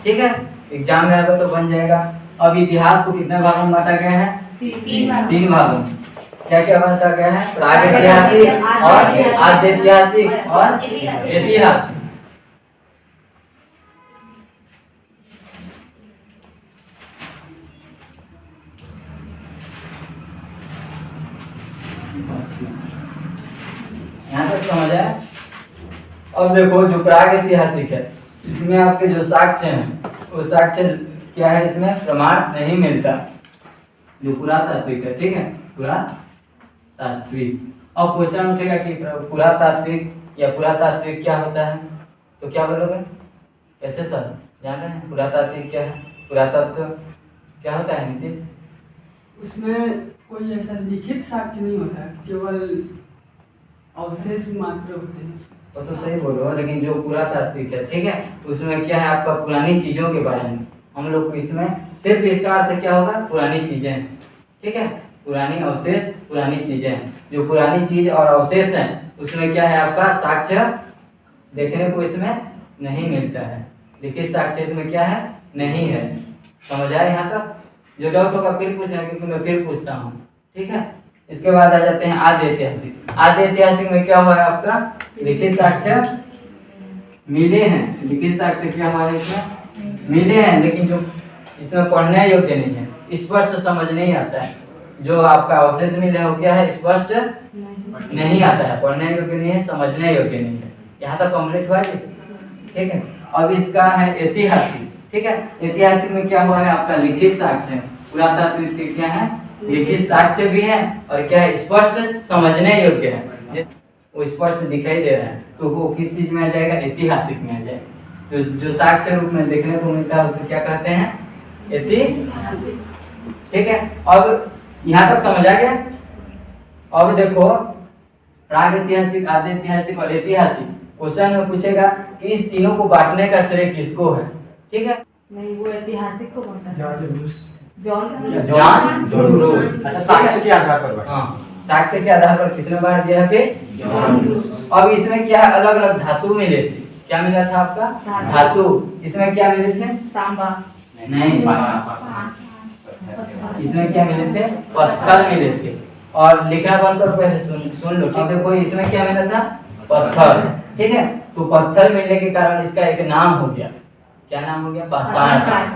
ठीक है, एग्जाम में आएगा तो बन जाएगा। अब इतिहास को कितने भागों में बांटा गया है? 3 भागों में। क्या क्या बांटा गया है? प्रागैतिहासिक और आद्यैतिहासिक और ऐतिहासिक। यहाँ तक समझ आया? अब देखो जो प्रागैतिहासिक है इसमें आपके जो साक्ष्य हैं वो साक्ष्य क्या है, इसमें प्रमाण नहीं मिलता। जो पुरातात्विक है, ठीक है, पुरातात्विक। अब क्वेश्चन उठेगा कि पुरातात्विक या पुरातात्विक क्या होता है, तो क्या बोलोगे? कैसे सर जान रहे हैं पुरातात्विक क्या है? पुरातत्व क्या होता है नीतीश? उसमें कोई ऐसा लिखित साक्ष्य नहीं होता, केवल अवशेष मात्र होते हैं। वो तो सही बोल रहे हो, लेकिन जो पुरातात्विक है, ठीक है, उसमें क्या है आपका पुरानी चीजों के बारे में। हम लोग को इसमें सिर्फ इसका अर्थ क्या होगा? पुरानी चीजें, ठीक है, पुरानी अवशेष, पुरानी चीजें। जो पुरानी चीज और अवशेष है उसमें क्या है आपका साक्ष्य देखने को इसमें नहीं मिलता है। लिखित साक्ष्य इसमें क्या है? नहीं है। समझ आया यहाँ तक? जो डाउट होगा फिर पूछना, क्योंकि मैं फिर पूछता हूँ, ठीक है। इसके बाद आ जाते हैं आद्यैतिहासिक। आद्यैतिहासिक में क्या हुआ है आपका? लिखित साक्ष्य मिले हैं। लिखित साक्ष्य क्या हमारे इसमें मिले हैं, लेकिन जो इसमें पढ़ने योग्य नहीं है, स्पष्ट समझ नहीं आता है। जो आपका अवशेष मिले हैं वो क्या है? स्पष्ट नहीं आता है, पढ़ने योग्य नहीं है, समझने योग्य नहीं है। यहाँ तक कंप्लीट हुआ जी, ठीक है। अब इसका है ऐतिहासिक, ठीक है। ऐतिहासिक में क्या हुआ है आपका? लिखित साक्ष्य। पुरातात्विक के क्या है? लिखित साक्ष्य भी है और क्या है? स्पष्ट समझने योग्य है, वो स्पष्ट दिखाई दे रहा है, तो वो किस चीज में आ जाएगा? ऐतिहासिक में आ जाएगा। तो जो साक्ष्य रूप में देखने को मिलता है उसे क्या कहते हैं? ऐतिहासिक, ठीक है। अब यहाँ तक समझ आ गया? अब देखो प्रागैतिहासिक, आद्यैतिहासिक और ऐतिहासिक क्वेश्चन में पूछेगा कि इस तीनों को बांटने का श्रेय किसको है, ठीक है। नहीं, वो ऐतिहासिक को बांटा है। John Bruce. अच्छा, साक्ष्य के आधार पर। हाँ, साक्ष्य के आधार पर किसने बांट दिया है? John Bruce. अब इसमें क्या अलग अलग धातु मिले थे। क्या मिला था आपका? धातु। इसमें क्या मिले थे? तांबा नहीं, इसमें क्या मिले थे? पत्थर मिले थे। और लिखना बंद करो, पहले सुन लो, ठीक है। कोई इसमें क्या मिला था? पत्थर, ठीक है। तो पत्थर मिलने के कारण इसका एक नाम हो गया। क्या नाम हो गया? पाषाण काल।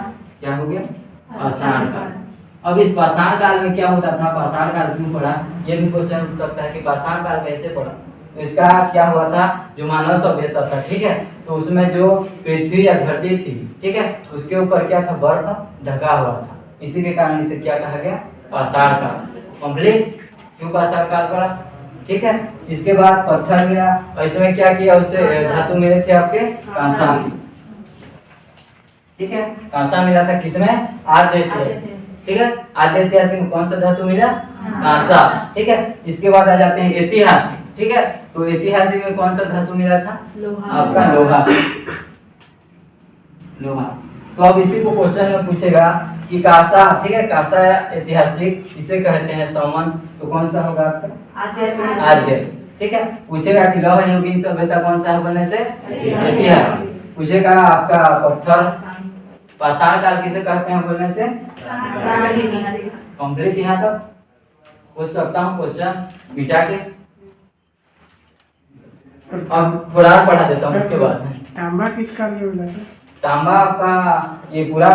क्या हो गया? पाषाण काल। अब इस पाषाण काल में क्या होता था? पाषाण काल क्यों पड़ा? ये भी क्वेश्चन उठ सकता है कि पाषाण काल कैसे पड़ा। तो इसका क्या हुआ था? जो मानव सभ्यता था, ठीक है, तो उसमें जो पृथ्वी या धरती थी, ठीक है, उसके ऊपर क्या था? बर्फ ढका हुआ था। इसी के कारण इसे क्या कहा गया? पाषाण काल। कंप्लीट। क्यों पाषाण काल पड़ा? ठीक है। इसके बाद पत्थर मिला और इसमें क्या किया? उससे धातु मिले थे आपके कांसा, ठीक है। कांसा मिला था किसमें? आद्यैतिहासिक, ठीक है। आद्यैतिहासिक में कौन सा धातु मिला? कांसा, ठीक है। इसके बाद आ जाते हैं ऐतिहासिक, ठीक है। तो ऐतिहासिक में कौन सा धातु मिला था? आपका लोहा। लोहा। तो अब इसी को क्वेश्चन में पूछेगा कि कांसा, ठीक है, कांसा ऐतिहासिक इसे कहते हैं सौमन। तो कौन सा होगा आपका? आद्य, ठीक है। पूछेगा कि लौह युगीन सभ्यता कौन सा है बनने से? ऐतिहासिक। पूछेगा आपका पत्थर पाषाण काल किसे कहते हैं बोलने से? कंप्लीट। यहाँ तक पूछ सकता हूँ क्वेश्चन मिटा के। अब थोड़ा और पढ़ा देता हूँ उसके बाद। तांबा किस काल में मिला था? तांबा आपका ये पूरा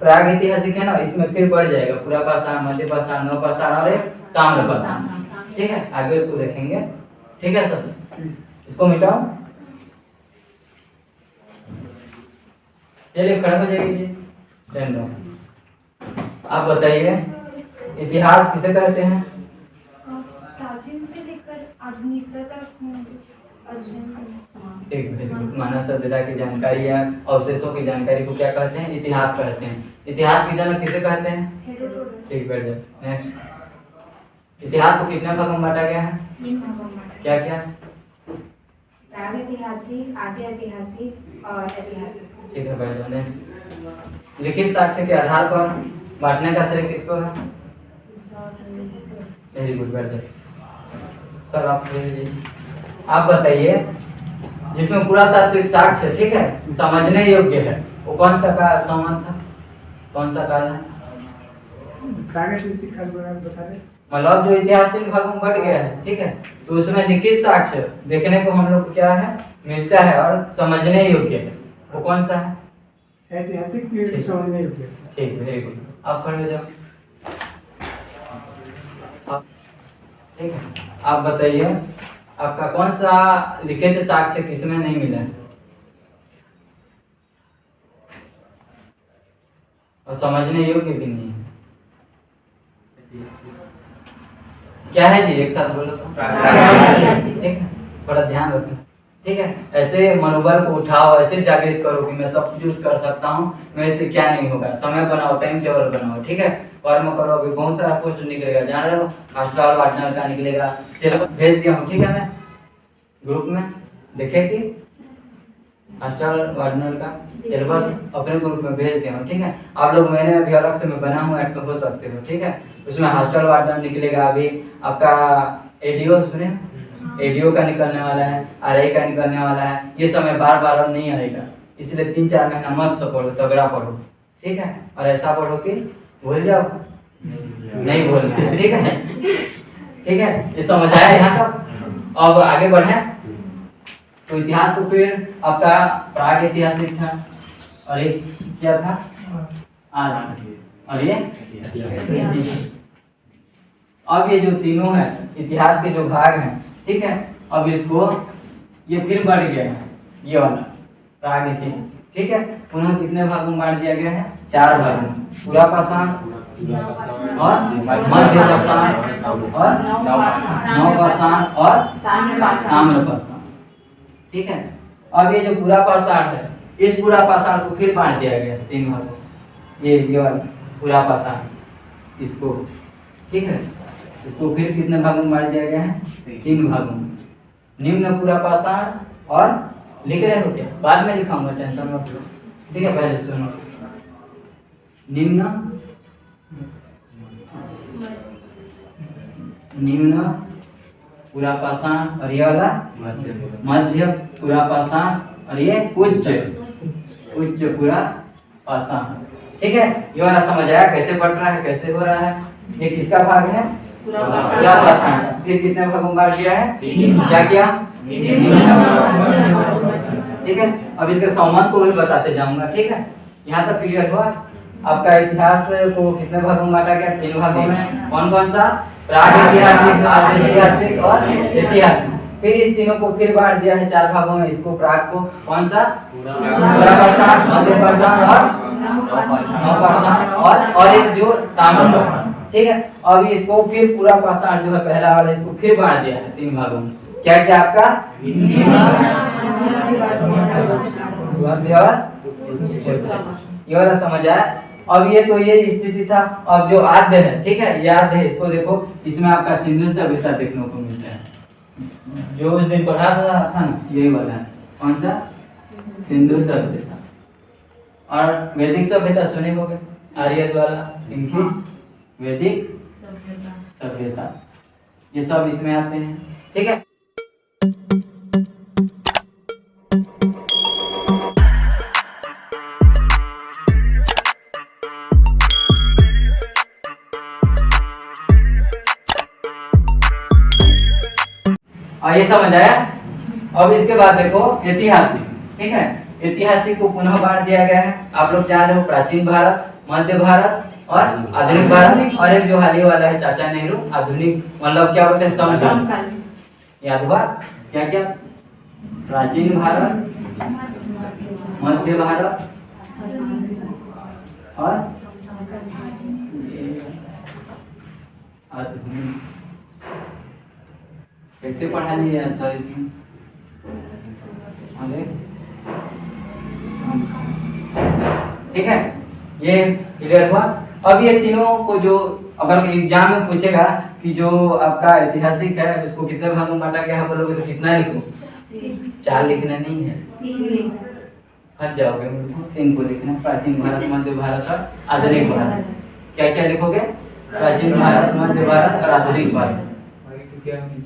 प्रागैतिहासिक है ना, इसमें फिर बढ़ जाएगा। पूरा पाषाण, मध्य पाषाण, नव पाषाण और ताम्र पाषाण, ठीक है। आगे इसको देखेंगे, ठीक है सर। इसको मिटाओ, चलिए खड़े हो जाइए। आप बताइए इतिहास किसे कहते हैं? प्राचीन से लेकर आधुनिकता तक एक मानव सभ्यता की जानकारी या अवशेषों की जानकारी को क्या कहते हैं? इतिहास कहते हैं। इतिहास के जनक किसे कहते हैं? ठीक, बैठ जाओ। नेक्स्ट, इतिहास को कितने भागों में बांटा गया है? क्या क्या? प्रागैतिहासिक, आद्यैतिहासिक और ऐतिहासिक। ठीक है, बैठ जाओ। नेक्स्ट, लिखित साक्ष्य के आधार पर बांटने का श्रेय किसको है? वेरी गुड, बैठ जाओ। सर आप बताइए जिसमें पुरातात्विक साक्ष्य, ठीक है, समझने योग्य है, वो कौन सा काल संवत था, कौन सा काल है? प्रागैतिहासिक काल बता रहे। मतलब जो इतिहास 3 भागों में बढ़ गया है, ठीक है, तो उसमें लिखित साक्ष्य देखने को हम लोग को क्या है मिलता है और समझने योग्य है, वो कौन सा है? ऐतिहासिक पीरियड समझने योग्य। ठीक, वेरी गुड। आप खड़े हो जाओ। ठीक है, आप बताइए आपका कौन सा लिखित साक्ष्य किसमें नहीं मिला है और समझने योग्य भी नहीं है? क्या है जी, एक साथ बोलो तो। ठीक है, थोड़ा ध्यान रखना, ठीक है। ऐसे मनोबल को उठाओ, ऐसे जागृत करो कि मैं सब कुछ कर सकता हूँ, मेरे से क्या नहीं होगा। समय बनाओ, टाइम टेबल बनाओ, ठीक है, कर्म करो। अभी बहुत सारा पोस्ट निकलेगा, जान रहे हो, हॉस्टल वार्डनर का निकलेगा, सिलेबस भेज दिया हूँ, ठीक है, मैं ग्रुप में देखे कि हॉस्टल वार्डनर का सिलेबस अपने ग्रुप में भेज दिया हूँ, ठीक है। आप लोग मैंने अभी अलग से मैं बना हूँ, ऐड हो सकते हो, ठीक है। उसमें हॉस्टल वार्डनर निकलेगा, अभी आपका एडीओ सुने, एडीओ का निकलने वाला है, आरआई का निकलने वाला है। ये समय बार बार अब नहीं आएगा, इसलिए 3-4 महीना मस्त पढ़ो, तगड़ा पढ़ो, ठीक है। और ऐसा पढ़ो कि भूल जाओ नहीं भूलते, ठीक है, ठीक है। ये समझ आया यहाँ तक? अब आगे बढ़े तो इतिहास को फिर आपका प्राग ऐतिहासिक था और एक क्या था आदि, और ये अब ये जो तीनों है इतिहास के जो भाग हैं, ठीक है, अब इसको ये फिर बढ़ गया है, ये वाला प्राग इतिहास, ठीक है। पुनः कितने भागों में बांट दिया गया है? 4 भागों में, पूरा पाषाण और मध्य पाषाण और नवपाषाण और ताम्र पाषाण, ठीक है। अब ये जो पूरा पाषाण है, इस पूरा पाषाण को फिर बांट दिया गया 3 भागों में। ये वाला पूरा पाषाण इसको, ठीक है, इसको फिर कितने भागों में बांट दिया गया है? 3 भागों में। निम्न पूरा पाषाण और लिख रहे हो क्या? बाद में लिखाऊंगा, टेंशन मत लो, ठीक है। पहले सुनो, निम्न पूरा पाषाण और ये वाला मध्य पूरा पाषाण और ये उच्च पूरा पाषाण, ठीक है। ये वाला समझ आया कैसे बढ़ रहा है, कैसे हो रहा है? ये किसका भाग है? पूरा पाषाण। फिर कितने भागों में बांट दिया है? क्या क्या? ठीक है। अब इसके संबंध को भी बताते जाऊंगा, ठीक है। यहाँ तक क्लियर हुआ? आपका इतिहास को कितने भागों में बांटा गया? 3 भागों में। कौन कौन सा? प्राग ऐतिहासिक, आदि ऐतिहासिक और ऐतिहासिक। फिर इस तीनों को फिर बांट दिया है 4 भागों में। इसको प्राग को कौन सा? पूरा पाषाण, मध्य पाषाण और नवपाषाण और एक जो ताम्र पाषाण, ठीक है। अभी इसको फिर पूरा पाषाण जो है पहला वाला, इसको फिर बांट दिया है 3 भागों में। क्या क्या आपका? ये वाला समझ आया? अब ये तो ये स्थिति था। अब जो आद्य है, ठीक है, ये आद्य है, इसको देखो, इसमें आपका सिंधु सभ्यता देखने को मिलता है। जो उस दिन पढ़ा था ना, यही वाला है। कौन सा? सिंधु सभ्यता। और वैदिक सभ्यता सुने होंगे, आर्य द्वारा इनकी वैदिक सभ्यता, ये सब इसमें आते हैं, ठीक है। और ये समझ आया? अब इसके बाद देखो ऐतिहासिक, ठीक है। ऐतिहासिक को पुनः बांट दिया गया है। आप लोग जान रहे हो, प्राचीन भारत, मध्य भारत और आधुनिक भारत। और एक जो हाल ही वाला है चाचा नेहरू, आधुनिक, मतलब क्या बोलते हैं, समकालीन। याद हुआ क्या क्या? प्राचीन भारत, मध्य भारत और आधुनिक। कैसे पढ़ा लिया सर इसमें? ठीक है, ये क्लियर हुआ। अब ये तीनों को जो अगर एग्जाम में पूछेगा कि जो आपका ऐतिहासिक है उसको कितने भागों में बांटा गया है, बोलोगे तो कितना लिखो? 4 लिखना नहीं है, फंस जाओगे। 3 को लिखना, प्राचीन भारत, मध्य भारत और आधुनिक भारत। क्या क्या लिखोगे? प्राचीन भारत, मध्य भारत और आधुनिक भारत।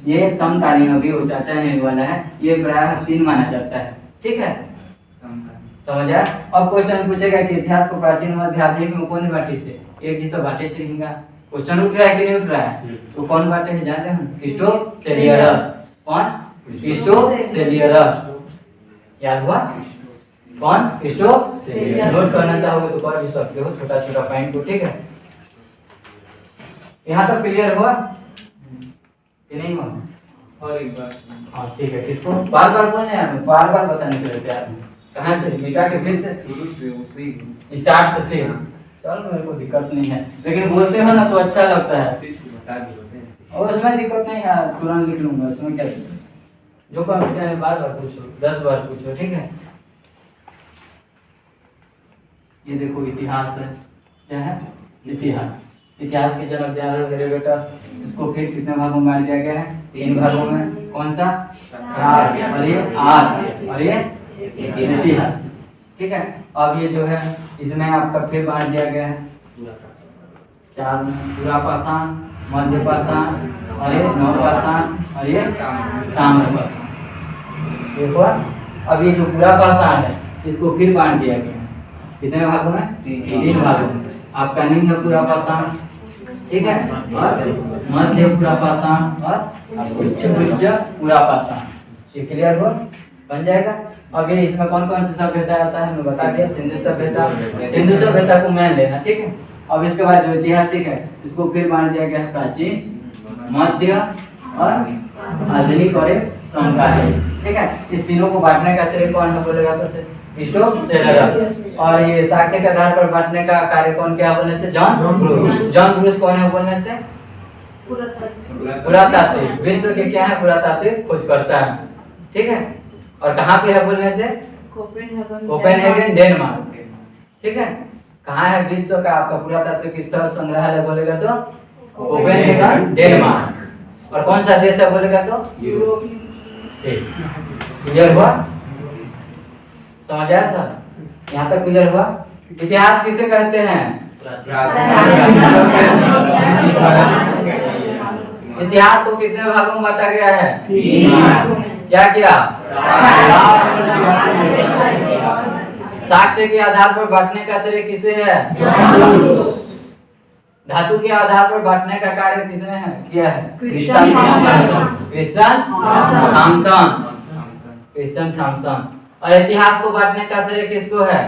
ये समकालीन अभी वो चाचा नेहरू वाला है, ये प्रायः 3 माना जाता है, ठीक है। समझ आया? अब क्वेश्चन पूछेगा कि इतिहास को प्राचीन मध्य आधुनिक में कौन बाटे से? एक जी तो बाटे से लिखेगा। क्वेश्चन उठ रहा है कि नहीं उठ रहा है? तो कौन बाटे है जानते हैं? क्रिस्टोसेलियस। कौन? क्रिस्टोसेलियस। याद हुआ? कौन? क्रिस्टोसेलियस। नोट करना चाहोगे तो कर भी सकते हो, छोटा छोटा पॉइंट को, ठीक है? यहाँ तक क्लियर हुआ कि नहीं हुआ? और एक बार हाँ ठीक है। किसको बार बार बोलने हैं? बार बार बताने के लिए तैयार हूँ। कहाँ से मिटा के फिर से शुरू से उसी स्टार्ट से फिर चल, मेरे को दिक्कत नहीं है, लेकिन बोलते हो ना तो अच्छा लगता है। चीज को बता देते हैं। और उसमें दिक्कत नहीं है, तुरंत लिख लूंगा, उसमें क्या दिक्कत? जो कंप्यूटर है बार बार पूछो, 10 बार पूछो, ठीक है? ये देखो इतिहास है, क्या है? इतिहास। इतिहास के जनक हेरोडोटस, इसको फिर कितने भागों में बांट दिया गया है? 3 भागों में। कौन सा? और ये आर्ट और ये इतिहास, ठीक है? अब ये जो है इसमें आपका फिर बांट दिया गया है 4 में, पुरापाषाण, मध्यपाषाण और ये नवपाषाण और ये ताम्रपाषाण। देखो अब ये जो पुरापाषाण है इसको फिर बांट दिया गया है कितने भागों में? 3 भागों में। आपका निम्न पुरापाषाण, ठीक है, और मध्य पुरापाषाण और उच्च पुरापाषाण। ये क्लियर हुआ? बन जाएगा। अब ये इसमें कौन कौन सी सभ्यता आता है मैं बता दिया। सिंधु सभ्यता, सिंधु सभ्यता को मेन लेना, ठीक है? अब इसके बाद जो ऐतिहासिक है इसको फिर बांट दिया गया है प्राचीन, मध्य और आधुनिक और समकालीन, ठीक है? इस तीनों को बांटने का श्रेय कौन है बोलेगा तो क्रिस्टोसेलियस। और ये साक्ष्य के आधार पर बांटने का कार्य कौन किया बोलने से? John Bruce. जॉन ब्रूस कौन है बोलने से? पुरातात्विक, विश्व के क्या है? पुरातात्विक खोज करता है, ठीक है? और कहाँ पे है बोलने से? कोपेनहेगन, डेनमार्क, ठीक है? कहाँ है विश्व का आपका पुरातात्विक स्थल संग्रहालय बोलेगा तो कोपेनहेगन, डेनमार्क। और कौन सा देश है बोलेगा तो? यूरोप। क्लियर हुआ? समझ आया सर? यहाँ तक क्लियर हुआ? इतिहास किसे कहते हैं? इतिहास को कितने भागों में बांटा गया है? 3। क्या किया? साक्ष्य के आधार पर बांटने का श्रेय किसे है? धातु के आधार पर बांटने का कार्य किसने है किया है? Christian Thomson. और इतिहास को बांटने का श्रेय किसको है?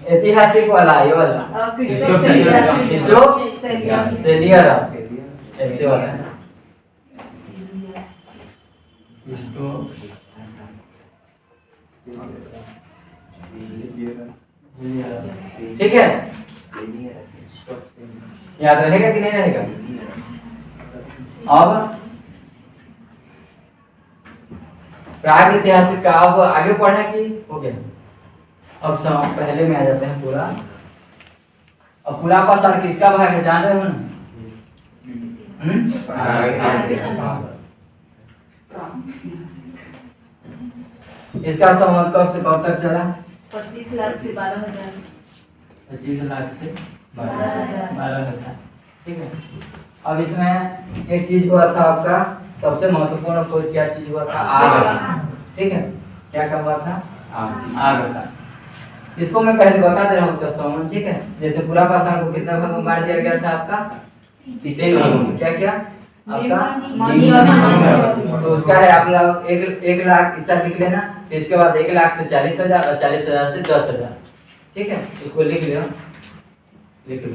ऐतिहासिक वाला, ये वाला क्रिस्टोसेलियस, ऐसे वाला है। ठीक है, याद रहेगा कि नहीं रहेगा? अब प्राग ऐतिहासिक का अब आगे पढ़ा कि हो गया? अब पहले में आ जाते हैं पूरा। अब पुरापाषाण किसका भाग है जान रहे हो ना? इसका संबंध कब से कब तक चला? 25 लाख से 12,000। 25 लाख से 12,000, ठीक है? अब इसमें एक चीज हुआ था आपका, सबसे महत्वपूर्ण खोज क्या चीज हुआ था? आग, ठीक है? क्या क्या हुआ था? आग का। इसको मैं पहले बता दे रहा हूँ उसका संबंध, ठीक है? जैसे पुरापाषाण को कितना भाग में बांट दिया गया था आपका? 3 भागों में। क्या क्या आपका? तो उसका है आप लोग 1 लाख ईसा लिख लेना, फिर इसके बाद 1 लाख से 40,000 और 40,000 से 10,000, ठीक है? इसको लिख लो, लिख लो।